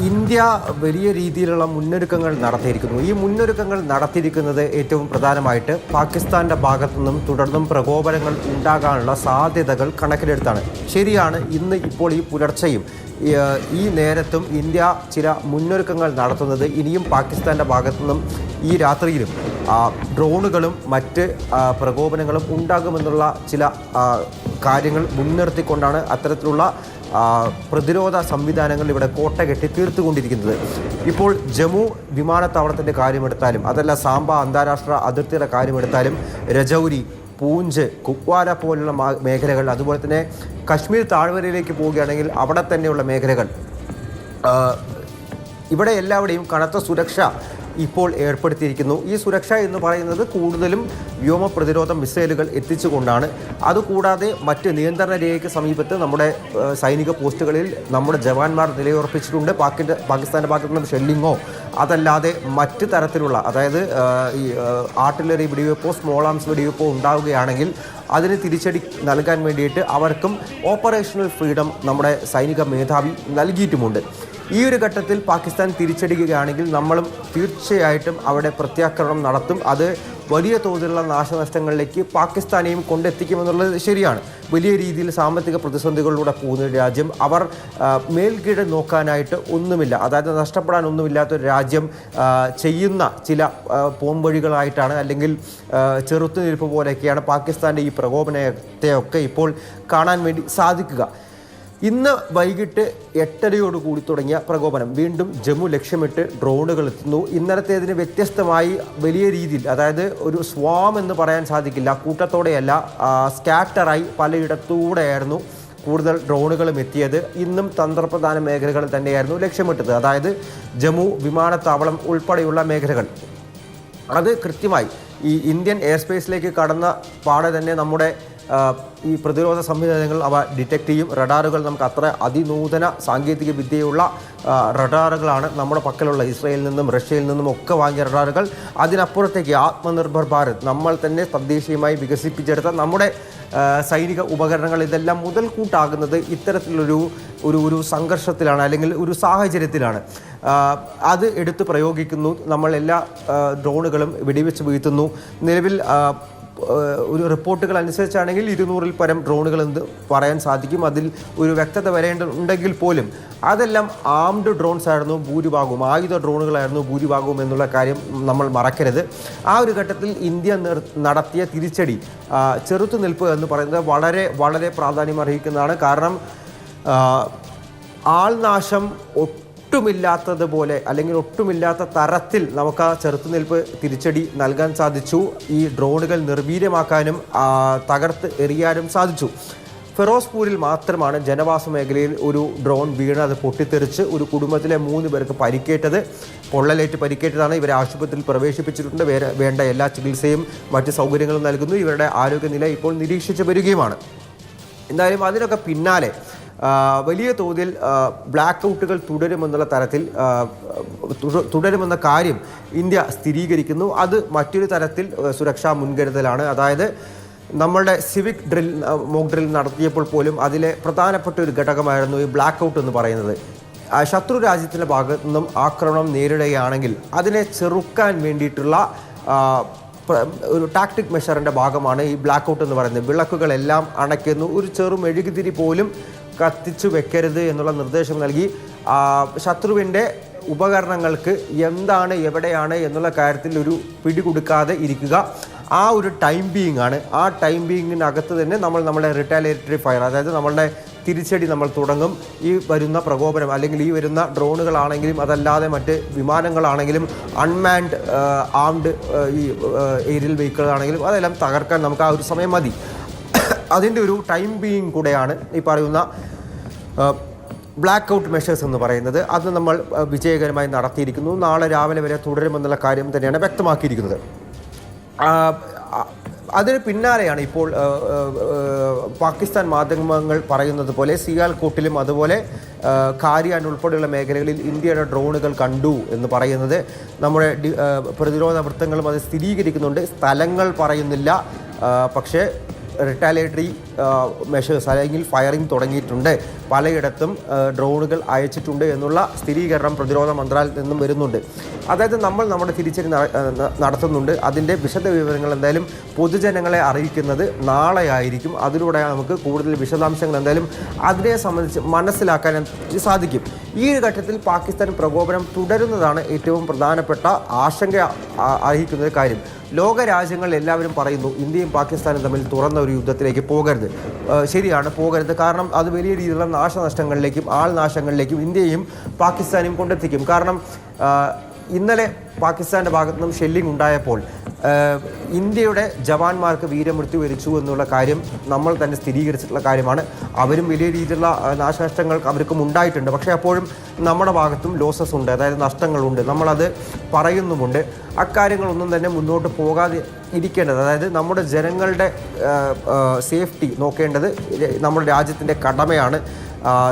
India വലിയ രീതിയിലുള്ള മുന്നൊരുക്കങ്ങൾ നടത്തിയിരിക്കുന്നു. ഈ മുന്നൊരുക്കങ്ങൾ നടത്തിയിരിക്കുന്നത് ഏറ്റവും പ്രധാനമായിട്ട് പാകിസ്ഥാൻ്റെ ഭാഗത്തു നിന്നും തുടർന്നും പ്രകോപനങ്ങൾ ഉണ്ടാകാനുള്ള സാധ്യതകൾ കണക്കിലെടുത്താണ്. ശരിയാണ്, ഇപ്പോൾ ഈ പുലർച്ചെയും ഈ നേരത്തും ഇന്ത്യ ചില മുന്നൊരുക്കങ്ങൾ നടത്തുന്നത് ഇനിയും പാകിസ്ഥാൻ്റെ ഭാഗത്തു നിന്നും ഈ രാത്രിയിലും ഡ്രോണുകളും മറ്റ് പ്രകോപനങ്ങളും ഉണ്ടാകുമെന്നുള്ള ചില കാര്യങ്ങൾ മുൻനിർത്തിക്കൊണ്ടാണ് അത്തരത്തിലുള്ള പ്രതിരോധ സംവിധാനങ്ങൾ ഇവിടെ കോട്ട കെട്ടി തീർത്തുകൊണ്ടിരിക്കുന്നത്. ഇപ്പോൾ ജമ്മു വിമാനത്താവളത്തിൻ്റെ കാര്യമെടുത്താലും അതല്ല സാംബ അന്താരാഷ്ട്ര അതിർത്തിയുടെ കാര്യമെടുത്താലും രജൗരി, പൂഞ്ച്, കുപ്വാര പോലുള്ള മേഖലകൾ, അതുപോലെ തന്നെ കശ്മീർ താഴ്വരയിലേക്ക് പോവുകയാണെങ്കിൽ അവിടെ തന്നെയുള്ള മേഖലകൾ, ഇവിടെ എല്ലാവിടെയും കനത്ത സുരക്ഷ ഇപ്പോൾ ഏർപ്പെടുത്തിയിരിക്കുന്നു. ഈ സുരക്ഷ എന്ന് പറയുന്നത് കൂടുതലും വ്യോമ പ്രതിരോധ മിസൈലുകൾ എത്തിച്ചുകൊണ്ടാണ്. അതുകൂടാതെ മറ്റ് നിയന്ത്രണ രേഖയ്ക്ക് സമീപത്ത് നമ്മുടെ സൈനിക പോസ്റ്റുകളിൽ നമ്മുടെ ജവാന്മാർ നിലയുറപ്പിച്ചിട്ടുണ്ട്. പാകിസ്ഥാൻ്റെ ഭാഗത്തു നിന്നും ഷെല്ലിങ്ങോ അതല്ലാതെ മറ്റ് തരത്തിലുള്ള, അതായത് ഈ ആർട്ടിലറി വെടിവെപ്പോ സ്മോൾ ആംസ് വെടിവെപ്പോ ഉണ്ടാവുകയാണെങ്കിൽ അതിന് തിരിച്ചടി നൽകാൻ വേണ്ടിയിട്ട് അവർക്കും ഓപ്പറേഷണൽ ഫ്രീഡം നമ്മുടെ സൈനിക മേധാവി നൽകിയിട്ടുമുണ്ട്. ഈ ഒരു ഘട്ടത്തിൽ പാകിസ്ഥാൻ തിരിച്ചടിക്കുകയാണെങ്കിൽ നമ്മളും തീർച്ചയായിട്ടും അവിടെ പ്രത്യാക്രമണം നടത്തും. അത് വലിയ തോതിലുള്ള നാശനഷ്ടങ്ങളിലേക്ക് പാകിസ്ഥാനെയും കൊണ്ടെത്തിക്കുമെന്നുള്ളത് ശരിയാണ്. വലിയ രീതിയിൽ സാമ്പത്തിക പ്രതിസന്ധികളിലൂടെ പോകുന്ന രാജ്യം, അവർ മേൽക്കീഴ് നോക്കാനായിട്ട് ഒന്നുമില്ല, അതായത് നഷ്ടപ്പെടാൻ ഒന്നുമില്ലാത്തൊരു രാജ്യം ചെയ്യുന്ന ചില പോംവഴികളായിട്ടാണ് അല്ലെങ്കിൽ ചെറുത്തുനിൽപ്പ് പോലെയൊക്കെയാണ് പാകിസ്ഥാൻ്റെ ഈ പ്രകോപനത്തെയൊക്കെ ഇപ്പോൾ കാണാൻ വേണ്ടി സാധിക്കുക. ഇന്ന് വൈകിട്ട് 8:30 തുടങ്ങിയ പ്രകോപനം വീണ്ടും ജമ്മു ലക്ഷ്യമിട്ട് ഡ്രോണുകൾ എത്തുന്നു. ഇന്നലത്തേതിന് വ്യത്യസ്തമായി വലിയ രീതിയിൽ, അതായത് ഒരു സ്വാം എന്ന് പറയാൻ സാധിക്കില്ല, കൂട്ടത്തോടെയല്ല, സ്കാറ്ററായി പലയിടത്തൂടെയായിരുന്നു കൂടുതൽ ഡ്രോണുകളും എത്തിയത്. ഇന്നും തന്ത്രപ്രധാന മേഖലകൾ തന്നെയായിരുന്നു ലക്ഷ്യമിട്ടത്, അതായത് ജമ്മു വിമാനത്താവളം ഉൾപ്പെടെയുള്ള മേഖലകൾ. അത് കൃത്യമായി ഈ ഇന്ത്യൻ എയർ സ്പേസിലേക്ക് കടന്ന പാടെ തന്നെ നമ്മുടെ ഈ പ്രതിരോധ സംവിധാനങ്ങൾ അവ ഡിറ്റക്ട് ചെയ്യും. റഡാറുകൾ നമുക്ക് അത്ര അതിനൂതന സാങ്കേതിക വിദ്യയുള്ള റഡാറുകളാണ് നമ്മുടെ പക്കലുള്ള, ഇസ്രയേലിൽ നിന്നും റഷ്യയിൽ നിന്നും ഒക്കെ വാങ്ങിയ റഡാറുകൾ. അതിനപ്പുറത്തേക്ക് ആത്മനിർഭർ ഭാരത്, നമ്മൾ തന്നെ തദ്ദേശീയമായി വികസിപ്പിച്ചെടുത്ത നമ്മുടെ സൈനിക ഉപകരണങ്ങൾ, ഇതെല്ലാം മുതൽക്കൂട്ടാകുന്നത് ഇത്തരത്തിലൊരു സംഘർഷത്തിലാണ് അല്ലെങ്കിൽ ഒരു സാഹചര്യത്തിലാണ്. അത് എടുത്ത് പ്രയോഗിക്കുന്നു. നമ്മൾ എല്ലാ ഡ്രോണുകളും വെടിവെച്ച് വീഴ്ത്തുന്നു. നിലവിൽ ഒരു റിപ്പോർട്ടുകൾ അനുസരിച്ചാണെങ്കിൽ 200-ൽ പരം ഡ്രോണുകൾ എന്ന് പറയാൻ സാധിക്കും. അതിൽ ഒരു വ്യക്തത വരേണ്ടതുണ്ടെങ്കിൽ പോലും അതെല്ലാം ആംഡ് ഡ്രോൺസ് ആയിരുന്നു ഭൂരിഭാഗവും, ആയുധ ഡ്രോണുകളായിരുന്നു ഭൂരിഭാഗവും എന്നുള്ള കാര്യം നമ്മൾ മറക്കരുത്. ആ ഒരു ഘട്ടത്തിൽ ഇന്ത്യ നടത്തിയ തിരിച്ചടി, ചെറുത്തുനിൽപ്പ് എന്ന് പറയുന്നത് വളരെ വളരെ പ്രാധാന്യം അർഹിക്കുന്നതാണ്. കാരണം ആൾനാശം ഒട്ടുമില്ലാത്തതുപോലെ അല്ലെങ്കിൽ ഒട്ടുമില്ലാത്ത തരത്തിൽ നമുക്ക് ആ ചെറുത്തുനിൽപ്പ് തിരിച്ചടി നൽകാൻ സാധിച്ചു. ഈ ഡ്രോണുകൾ നിർവീര്യമാക്കാനും തകർത്ത് എറിയാനും സാധിച്ചു. ഫിറോസ്പൂരിൽ മാത്രമാണ് ജനവാസ മേഖലയിൽ ഒരു ഡ്രോൺ വീണ് അത് പൊട്ടിത്തെറിച്ച് ഒരു കുടുംബത്തിലെ 3 പേർക്ക് പരിക്കേറ്റത്. പൊള്ളലേറ്റ് പരിക്കേറ്റതാണ്. ഇവരെ ആശുപത്രിയിൽ പ്രവേശിപ്പിച്ചിട്ടുണ്ട്. വേണ്ട എല്ലാ ചികിത്സയും മറ്റ് സൗകര്യങ്ങളും നൽകുന്നു. ഇവരുടെ ആരോഗ്യനില ഇപ്പോൾ നിരീക്ഷിച്ചു വരികയുമാണ്. എന്തായാലും അതിനൊക്കെ പിന്നാലെ വലിയ തോതിൽ ബ്ലാക്ക് ഔട്ടുകൾ തുടരുമെന്നുള്ള തരത്തിൽ തുടരുമെന്ന കാര്യം ഇന്ത്യ സ്ഥിരീകരിക്കുന്നു. അത് മറ്റൊരു തരത്തിൽ സുരക്ഷാ മുൻകരുതലാണ്. അതായത് നമ്മളുടെ സിവിക് മോക്ക് ഡ്രിൽ നടത്തിയപ്പോൾ പോലും അതിലെ പ്രധാനപ്പെട്ട ഒരു ഘടകമായിരുന്നു ഈ ബ്ലാക്ക് ഔട്ട് എന്ന് പറയുന്നത്. ശത്രു രാജ്യത്തിൻ്റെ ഭാഗത്തു നിന്നും ആക്രമണം നേരിടുകയാണെങ്കിൽ അതിനെ ചെറുക്കാൻ വേണ്ടിയിട്ടുള്ള ഒരു ടാക്ടിക് മെഷറിൻ്റെ ഭാഗമാണ് ഈ ബ്ലാക്ക് ഔട്ട് എന്ന് പറയുന്നത്. വിളക്കുകളെല്ലാം അണയ്ക്കുന്നു, ഒരു ചെറു മെഴുകുതിരി പോലും കത്തിച്ചു വെക്കരുത് എന്നുള്ള നിർദ്ദേശം നൽകി ശത്രുവിൻ്റെ ഉപകരണങ്ങൾക്ക് എന്താണ് എവിടെയാണ് എന്നുള്ള കാര്യത്തിൽ ഒരു പിടികൊടുക്കാതെ ഇരിക്കുക. ആ ഒരു ടൈം ബീയിങ് ആണ്. ആ ടൈം ബീയിങ്ങിനകത്ത് തന്നെ നമ്മുടെ റിറ്റാലിയേറ്ററി ഫയർ, അതായത് നമ്മളുടെ തിരിച്ചടി നമ്മൾ തുടങ്ങും. ഈ വരുന്ന പ്രകോപനം അല്ലെങ്കിൽ ഈ വരുന്ന ഡ്രോണുകളാണെങ്കിലും അതല്ലാതെ മറ്റ് വിമാനങ്ങളാണെങ്കിലും അൺമാൻഡ് ആംഡ് ഈ ഏരിയൽ വെഹിക്കിളാണെങ്കിലും അതെല്ലാം തകർക്കാൻ നമുക്ക് ആ ഒരു സമയം മതി. അതിൻ്റെ ഒരു ടൈം ബീയിങ് കൂടെയാണ് ഈ പറയുന്ന ബ്ലാക്ക് ഔട്ട് മെഷേഴ്സ് എന്ന് പറയുന്നത്. അത് നമ്മൾ വിജയകരമായി നടത്തിയിരിക്കുന്നു. നാളെ രാവിലെ വരെ തുടരുമെന്നുള്ള കാര്യം തന്നെയാണ് വ്യക്തമാക്കിയിരിക്കുന്നത്. അതിന് പിന്നാലെയാണ് ഇപ്പോൾ പാകിസ്ഥാൻ മാധ്യമങ്ങൾ പറയുന്നത് പോലെ സിയാൽകോട്ടിലും അതുപോലെ കാരിയാൻ ഉൾപ്പെടെയുള്ള മേഖലകളിൽ ഇന്ത്യയുടെ ഡ്രോണുകൾ കണ്ടു എന്ന് പറയുന്നത്. നമ്മുടെ പ്രതിരോധ വൃത്തങ്ങളും അത് സ്ഥിരീകരിക്കുന്നുണ്ട്. സ്ഥലങ്ങൾ പറയുന്നില്ല, പക്ഷേ റിറ്റാലിയേറ്ററി മെഷേഴ്സ് അല്ലെങ്കിൽ ഫയറിംഗ് തുടങ്ങിയിട്ടുണ്ട്, പലയിടത്തും ഡ്രോണുകൾ അയച്ചിട്ടുണ്ട് എന്നുള്ള സ്ഥിരീകരണം പ്രതിരോധ മന്ത്രാലയത്തിൽ നിന്നും വരുന്നുണ്ട്. അതായത് നമ്മൾ നമ്മുടെ തിരിച്ചടി നടത്തുന്നുണ്ട്. അതിൻ്റെ വിശദ വിവരങ്ങൾ എന്തായാലും പൊതുജനങ്ങളെ അറിയിക്കുന്നത് നാളെ ആയിരിക്കും. അതിലൂടെ നമുക്ക് കൂടുതൽ വിശദാംശങ്ങൾ എന്തായാലും അതിനെ സംബന്ധിച്ച് മനസ്സിലാക്കാൻ സാധിക്കും. ഈ ഒരു ഘട്ടത്തിൽ പാകിസ്ഥാൻ പ്രകോപനം തുടരുന്നതാണ് ഏറ്റവും പ്രധാനപ്പെട്ട ആശങ്ക അർഹിക്കുന്ന ഒരു കാര്യം. ലോക രാജ്യങ്ങൾ എല്ലാവരും പറയുന്നു ഇന്ത്യയും പാകിസ്ഥാനും തമ്മിൽ തുറന്ന ഒരു യുദ്ധത്തിലേക്ക് പോകരുത്. ശരിയാണ്, പോകരുത്. കാരണം അത് വലിയ രീതിയിലുള്ള നാശനഷ്ടങ്ങളിലേക്കും ആൾനാശങ്ങളിലേക്കും ഇന്ത്യയും പാകിസ്ഥാനും കൊണ്ടെത്തിക്കും. കാരണം ഇന്നലെ പാകിസ്ഥാൻ്റെ ഭാഗത്തു നിന്നും ഷെല്ലിംഗ് ഉണ്ടായപ്പോൾ ഇന്ത്യയുടെ ജവാന്മാർക്ക് വീരമൃത്യു വരിച്ചു എന്നുള്ള കാര്യം നമ്മൾ തന്നെ സ്ഥിരീകരിച്ചിട്ടുള്ള കാര്യമാണ്. അവരും വലിയ രീതിയിലുള്ള നാശനഷ്ടങ്ങൾ അവർക്കും ഉണ്ടായിട്ടുണ്ട്. പക്ഷേ അപ്പോഴും നമ്മുടെ ഭാഗത്തും ലോസസ് ഉണ്ട്, അതായത് നഷ്ടങ്ങളുണ്ട്, നമ്മളത് പറയുന്നുമുണ്ട്. അക്കാര്യങ്ങളൊന്നും തന്നെ മുന്നോട്ട് പോകാതെ ഇരിക്കേണ്ടത്, അതായത് നമ്മുടെ ജനങ്ങളുടെ സേഫ്റ്റി നോക്കേണ്ടത് നമ്മുടെ രാജ്യത്തിൻ്റെ കടമയാണ്.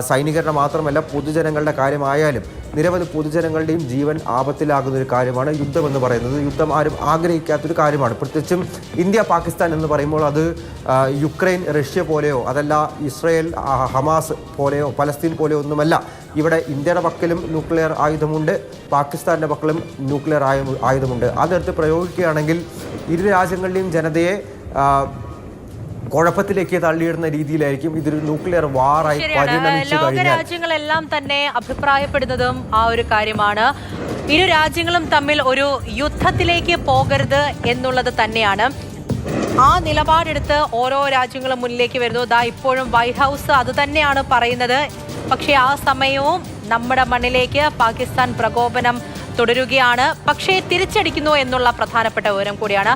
സൈനികരുടെ മാത്രമല്ല, പൊതുജനങ്ങളുടെ കാര്യമായാലും നിരവധി പൊതുജനങ്ങളുടെയും ജീവൻ ആപത്തിലാകുന്ന ഒരു കാര്യമാണ് യുദ്ധമെന്ന് പറയുന്നത്. യുദ്ധം ആരും ആഗ്രഹിക്കാത്തൊരു കാര്യമാണ്. പ്രത്യേകിച്ചും ഇന്ത്യ പാകിസ്ഥാൻ എന്ന് പറയുമ്പോൾ അത് യുക്രൈൻ റഷ്യ പോലെയോ അതല്ല ഇസ്രയേൽ ഹമാസ് പോലെയോ പലസ്തീൻ പോലെയോ ഒന്നുമല്ല. ഇവിടെ ഇന്ത്യയുടെ പക്കലും ന്യൂക്ലിയർ ആയുധമുണ്ട്, പാകിസ്ഥാൻ്റെ പക്കലും ന്യൂക്ലിയർ ആയുധമുണ്ട്. അതെടുത്ത് പ്രയോഗിക്കുകയാണെങ്കിൽ ഇരു രാജ്യങ്ങളുടെയും ജനതയെ കുഴപ്പത്തിലേക്ക് തള്ളിയിടുന്ന രീതിയിലായിരിക്കും ഇതൊരു ന്യൂക്ലിയർ വാറായി പരിണമിച്ചു കഴിഞ്ഞാൽ. ലോകരാജ്യങ്ങളെല്ലാം തന്നെ അഭിപ്രായപ്പെടുന്നതും ആ ഒരു കാര്യമാണ്. ഇരു രാജ്യങ്ങളും തമ്മിൽ ഒരു യുദ്ധത്തിലേക്ക് പോകരുത് എന്നുള്ളത് തന്നെയാണ്. ആ നിലപാടെടുത്ത് ഓരോ രാജ്യങ്ങളും മുന്നിലേക്ക് വരുന്നു. ദാ ഇപ്പോഴും വൈറ്റ് ഹൗസ് അത് തന്നെയാണ് പറയുന്നത്. പക്ഷേ ആ സമയവും നമ്മുടെ മണ്ണിലേക്ക് പാകിസ്ഥാൻ പ്രകോപനം തുടരുകയാണ്. പക്ഷേ തിരിച്ചടിക്കുന്നു എന്നുള്ള പ്രധാനപ്പെട്ട വിവരം കൂടിയാണ്.